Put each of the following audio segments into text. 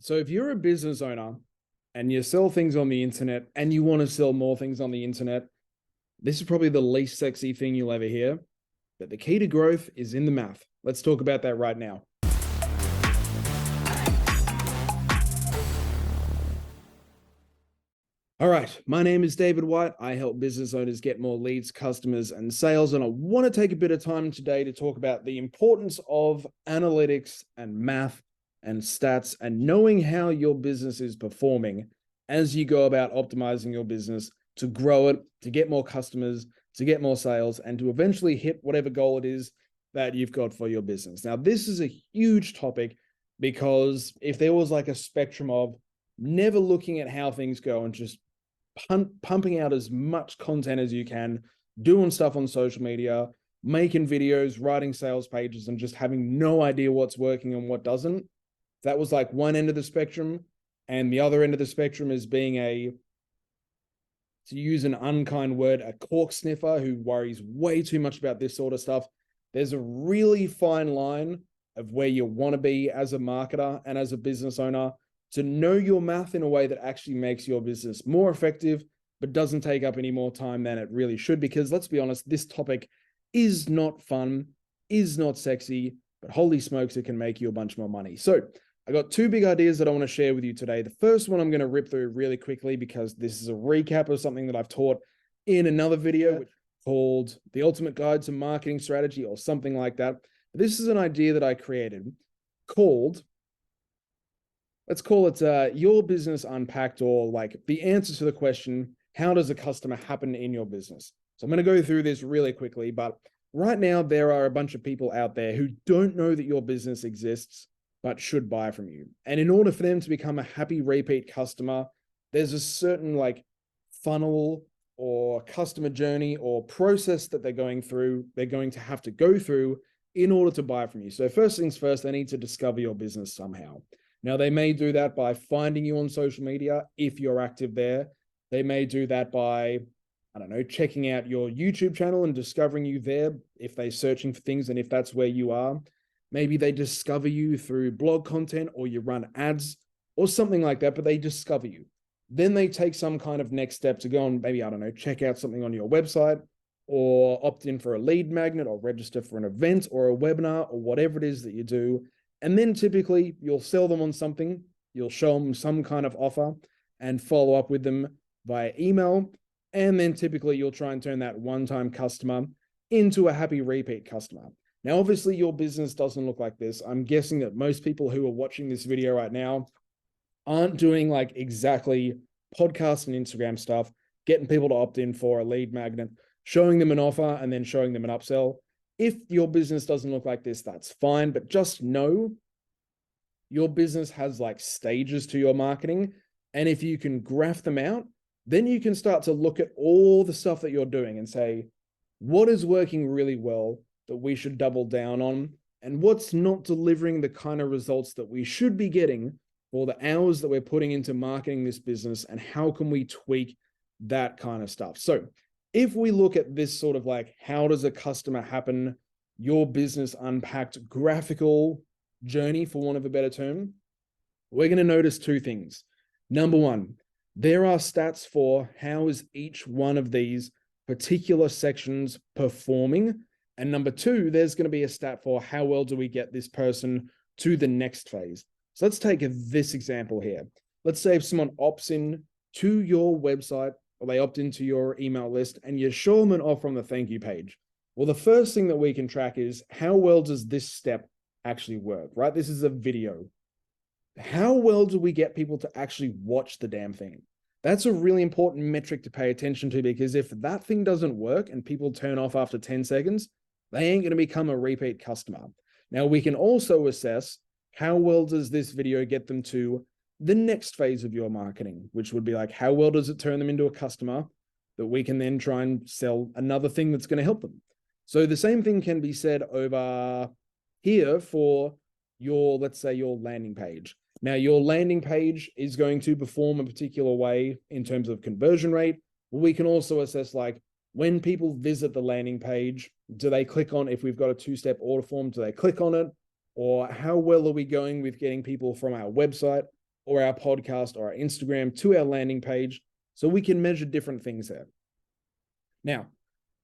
So if you're a business owner and you sell things on the internet and you want to sell more things on the internet, this is probably the least sexy thing you'll ever hear. But the key to growth is in the math. Let's talk about that right now. All right, my name is David White. I help business owners get more leads, customers, and sales. And I want to take a bit of time today to talk about the importance of analytics and math and stats and knowing how your business is performing as you go about optimizing your business to grow it, to get more customers, to get more sales, and to eventually hit whatever goal it is that you've got for your business. Now, this is a huge topic because if there was like a spectrum of never looking at how things go and just pumping out as much content as you can, doing stuff on social media, making videos, writing sales pages, and just having no idea what's working and what doesn't. That was like one end of the spectrum. And the other end of the spectrum is being to use an unkind word, a cork sniffer who worries way too much about this sort of stuff. There's a really fine line of where you want to be as a marketer and as a business owner to know your math in a way that actually makes your business more effective, but doesn't take up any more time than it really should. Because let's be honest, this topic is not fun, is not sexy, but holy smokes, it can make you a bunch more money. So I got two big ideas that I want to share with you today. The first one I'm going to rip through really quickly because this is a recap of something that I've taught in another video called The Ultimate Guide to Marketing Strategy or something like that. This is an idea that I created called, let's call it Your Business Unpacked, or like the answer to the question, how does a customer happen in your business? So I'm going to go through this really quickly, but right now there are a bunch of people out there who don't know that your business exists, but should buy from you. And in order for them to become a happy repeat customer, there's a certain like funnel or customer journey or process that they're going to have to go through in order to buy from you. So first things first, they need to discover your business somehow. Now, they may do that by finding you on social media if you're active there. They may do that by, I don't know, checking out your YouTube channel and discovering you there if they're searching for things and if that's where you are. Maybe they discover you through blog content or you run ads or something like that, but they discover you. Then they take some kind of next step to go and maybe, I don't know, check out something on your website or opt in for a lead magnet or register for an event or a webinar or whatever it is that you do. And then typically you'll sell them on something, you'll show them some kind of offer and follow up with them via email. And then typically you'll try and turn that one-time customer into a happy repeat customer. Now, obviously your business doesn't look like this. I'm guessing that most people who are watching this video right now aren't doing like exactly podcast and Instagram stuff, getting people to opt in for a lead magnet, showing them an offer and then showing them an upsell. If your business doesn't look like this, that's fine, but just know your business has like stages to your marketing. And if you can graph them out, then you can start to look at all the stuff that you're doing and say, what is working really well that we should double down on? And what's not delivering the kind of results that we should be getting for the hours that we're putting into marketing this business? And how can we tweak that kind of stuff? So if we look at this sort of like, how does a customer happen, your business unpacked graphical journey, for want of a better term, we're going to notice two things. Number one, there are stats for how is each one of these particular sections performing. And number two, there's going to be a stat for how well do we get this person to the next phase. So let's take this example here. Let's say if someone opts in to your website or they opt into your email list and you show them an offer on the thank you page. Well, the first thing that we can track is how well does this step actually work, right? This is a video. How well do we get people to actually watch the damn thing? That's a really important metric to pay attention to, because if that thing doesn't work and people turn off after 10 seconds, they ain't going to become a repeat customer. Now, we can also assess how well does this video get them to the next phase of your marketing, which would be like, how well does it turn them into a customer that we can then try and sell another thing that's going to help them? So the same thing can be said over here for your, let's say, your landing page. Now, your landing page is going to perform a particular way in terms of conversion rate. We can also assess like when people visit the landing page, do they click on, if we've got a two-step order form, do they click on it? Or how well are we going with getting people from our website or our podcast or our Instagram to our landing page, so we can measure different things there. Now,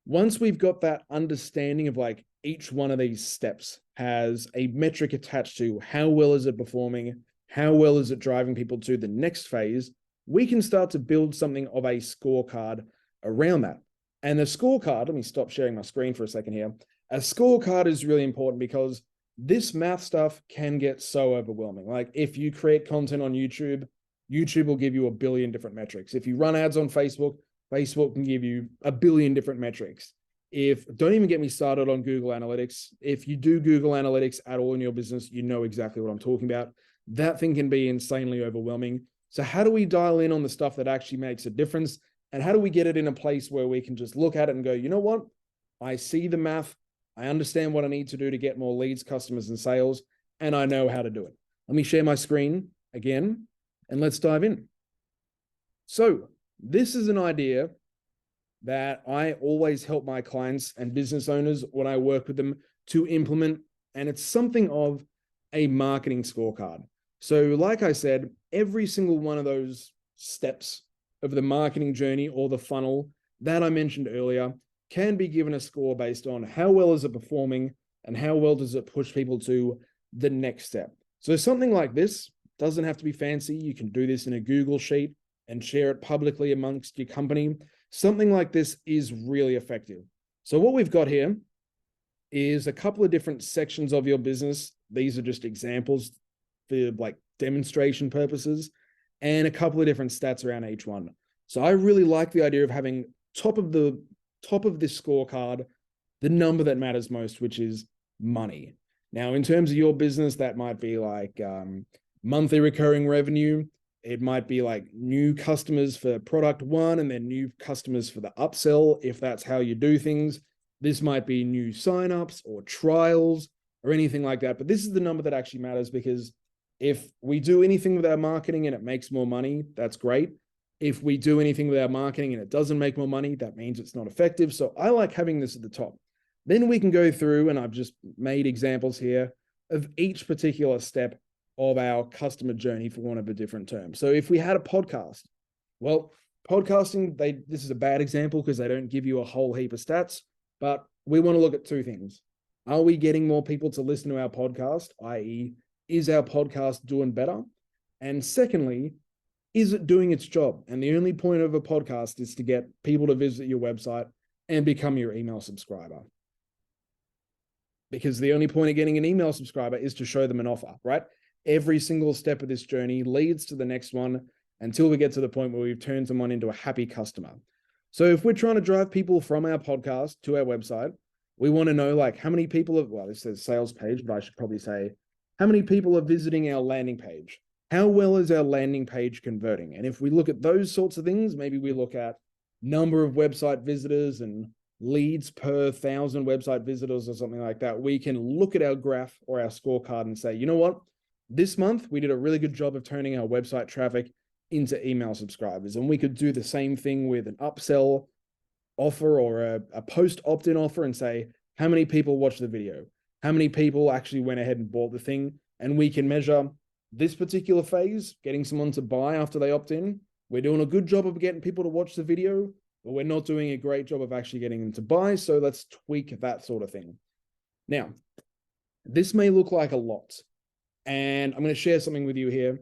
once we've got that understanding of like each one of these steps has a metric attached to how well is it performing, how well is it driving people to the next phase, we can start to build something of a scorecard around that. And the scorecard, let me stop sharing my screen for a second here. A scorecard is really important because this math stuff can get so overwhelming. Like if you create content on YouTube, YouTube will give you a billion different metrics. If you run ads on Facebook, Facebook can give you a billion different metrics. Don't even get me started on Google Analytics. If you do Google Analytics at all in your business, you know exactly what I'm talking about. That thing can be insanely overwhelming. So how do we dial in on the stuff that actually makes a difference? And how do we get it in a place where we can just look at it and go, you know what? I see the math. I understand what I need to do to get more leads, customers, and sales, and I know how to do it. Let me share my screen again, and let's dive in. So this is an idea that I always help my clients and business owners when I work with them to implement, and it's something of a marketing scorecard. So like I said, every single one of those steps of the marketing journey or the funnel that I mentioned earlier can be given a score based on how well is it performing and how well does it push people to the next step. So something like this doesn't have to be fancy. You can do this in a Google sheet and share it publicly amongst your company. Something like this is really effective. So what we've got here is a couple of different sections of your business. These are just examples for like demonstration purposes, and a couple of different stats around each one. So I really like the idea of having top of this scorecard, the number that matters most, which is money. Now, in terms of your business, that might be like monthly recurring revenue. It might be like new customers for product one and then new customers for the upsell, if that's how you do things. This might be new signups or trials or anything like that. But this is the number that actually matters, because if we do anything with our marketing and it makes more money, that's great. If we do anything with our marketing and it doesn't make more money, that means it's not effective. So I like having this at the top. Then we can go through, and I've just made examples here of each particular step of our customer journey, for want of a different term. So if we had a podcast, well, podcasting, this is a bad example because they don't give you a whole heap of stats, but we want to look at two things. Are we getting more people to listen to our podcast, i.e., is our podcast doing better? And secondly, is it doing its job? And the only point of a podcast is to get people to visit your website and become your email subscriber. Because the only point of getting an email subscriber is to show them an offer, right? Every single step of this journey leads to the next one until we get to the point where we've turned someone into a happy customer. So if we're trying to drive people from our podcast to our website, we want to know like how many people have, well, this says sales page, but I should probably say how many people are visiting our landing page? How well is our landing page converting? And if we look at those sorts of things, maybe we look at number of website visitors and leads per 1,000 website visitors or something like that. We can look at our graph or our scorecard and say, you know what? This month, we did a really good job of turning our website traffic into email subscribers. And we could do the same thing with an upsell offer or a post opt-in offer and say, how many people watched the video? How many people actually went ahead and bought the thing? And we can measure this particular phase, getting someone to buy after they opt in. We're doing a good job of getting people to watch the video, but we're not doing a great job of actually getting them to buy. So let's tweak that sort of thing. Now, this may look like a lot, and I'm going to share something with you here.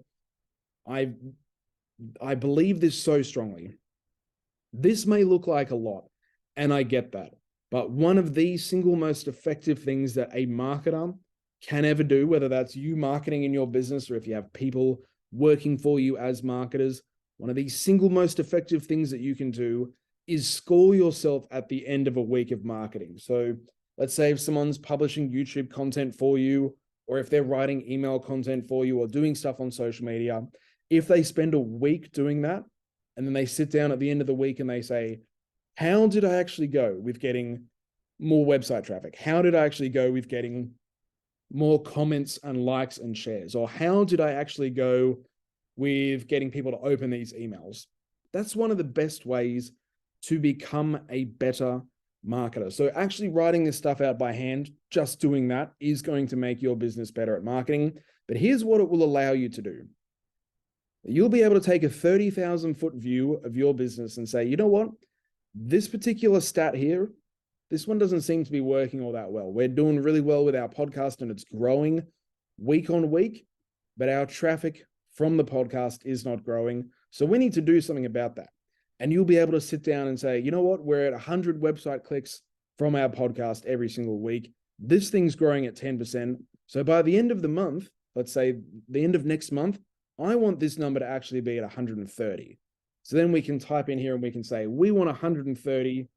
I believe this so strongly. This may look like a lot, and I get that. But one of the single most effective things that a marketer can ever do, whether that's you marketing in your business or if you have people working for you as marketers, one of the single most effective things that you can do is score yourself at the end of a week of marketing. So let's say if someone's publishing YouTube content for you, or if they're writing email content for you or doing stuff on social media, if they spend a week doing that, and then they sit down at the end of the week and they say, how did I actually go with getting more website traffic? How did I actually go with getting more comments and likes and shares? Or how did I actually go with getting people to open these emails? That's one of the best ways to become a better marketer. So actually writing this stuff out by hand, just doing that is going to make your business better at marketing. But here's what it will allow you to do. You'll be able to take a 30,000-foot view of your business and say, you know what? This particular stat here, this one doesn't seem to be working all that well. We're doing really well with our podcast and it's growing week on week, but our traffic from the podcast is not growing. So we need to do something about that. And you'll be able to sit down and say, you know what? We're at 100 website clicks from our podcast every single week. This thing's growing at 10%. So by the end of the month, let's say the end of next month, I want this number to actually be at 130. So then we can type in here and we can say, we want 130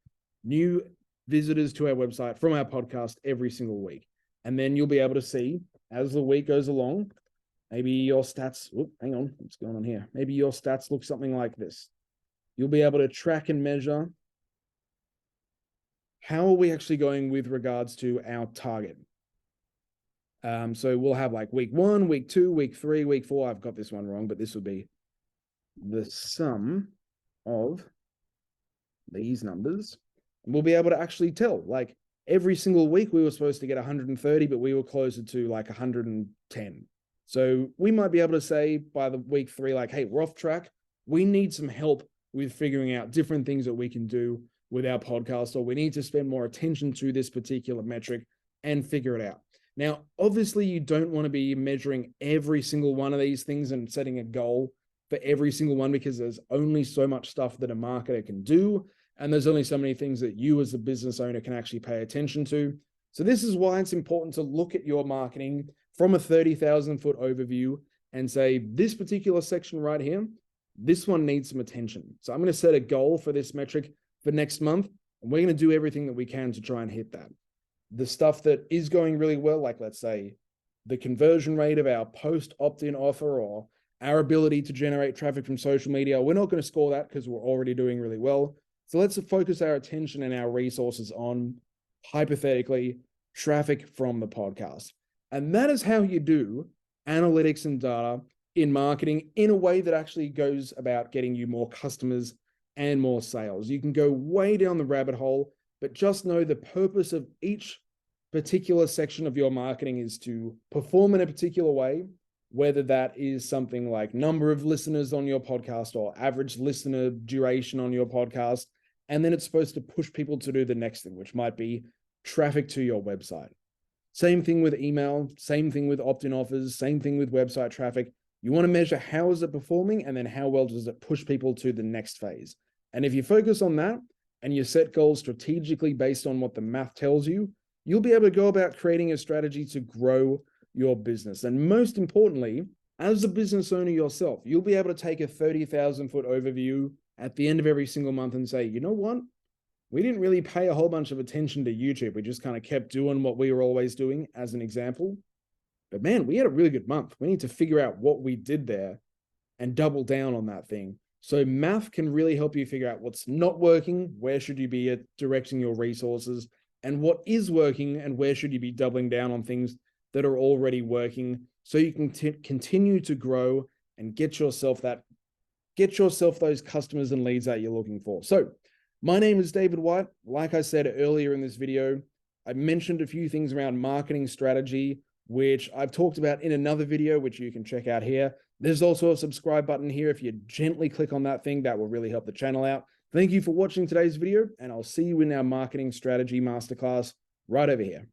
new visitors to our website from our podcast every single week. And then you'll be able to see as the week goes along, maybe your stats, hang on, what's going on here? Maybe your stats look something like this. You'll be able to track and measure how are we actually going with regards to our target. So we'll have like week 1, week 2, week 3, week 4. I've got this one wrong, but this will be the sum of these numbers. And we'll be able to actually tell, like every single week we were supposed to get 130, but we were closer to like 110. So we might be able to say by the week 3, like, hey, we're off track. We need some help with figuring out different things that we can do with our podcast, or we need to spend more attention to this particular metric and figure it out. Now, obviously, you don't want to be measuring every single one of these things and setting a goal for every single one, because there's only so much stuff that a marketer can do. And there's only so many things that you as a business owner can actually pay attention to. So this is why it's important to look at your marketing from a 30,000-foot overview and say, this particular section right here, this one needs some attention. So I'm going to set a goal for this metric for next month, and we're going to do everything that we can to try and hit that. The stuff that is going really well, like let's say the conversion rate of our post opt-in offer or our ability to generate traffic from social media, we're not going to score that because we're already doing really well. So let's focus our attention and our resources on, hypothetically, traffic from the podcast. And that is how you do analytics and data in marketing in a way that actually goes about getting you more customers and more sales. You can go way down the rabbit hole, but just know the purpose of each particular section of your marketing is to perform in a particular way, whether that is something like number of listeners on your podcast or average listener duration on your podcast. And then it's supposed to push people to do the next thing, which might be traffic to your website. Same thing with email, same thing with opt-in offers, same thing with website traffic. You want to measure how is it performing and then how well does it push people to the next phase. And if you focus on that and you set goals strategically based on what the math tells you, you'll be able to go about creating a strategy to grow your business. And most importantly, as a business owner yourself, you'll be able to take a 30,000-foot overview at the end of every single month and say, you know what? We didn't really pay a whole bunch of attention to YouTube. We just kind of kept doing what we were always doing, as an example. But man, we had a really good month. We need to figure out what we did there and double down on that thing. So math can really help you figure out what's not working, where should you be directing your resources, and what is working and where should you be doubling down on things that are already working, so you can continue to grow and get yourself those customers and leads that you're looking for. So my name is David White. Like I said earlier in this video, I mentioned a few things around marketing strategy, which I've talked about in another video, which you can check out here. There's also a subscribe button here. If you gently click on that thing, that will really help the channel out. Thank you for watching today's video, and I'll see you in our marketing strategy masterclass right over here.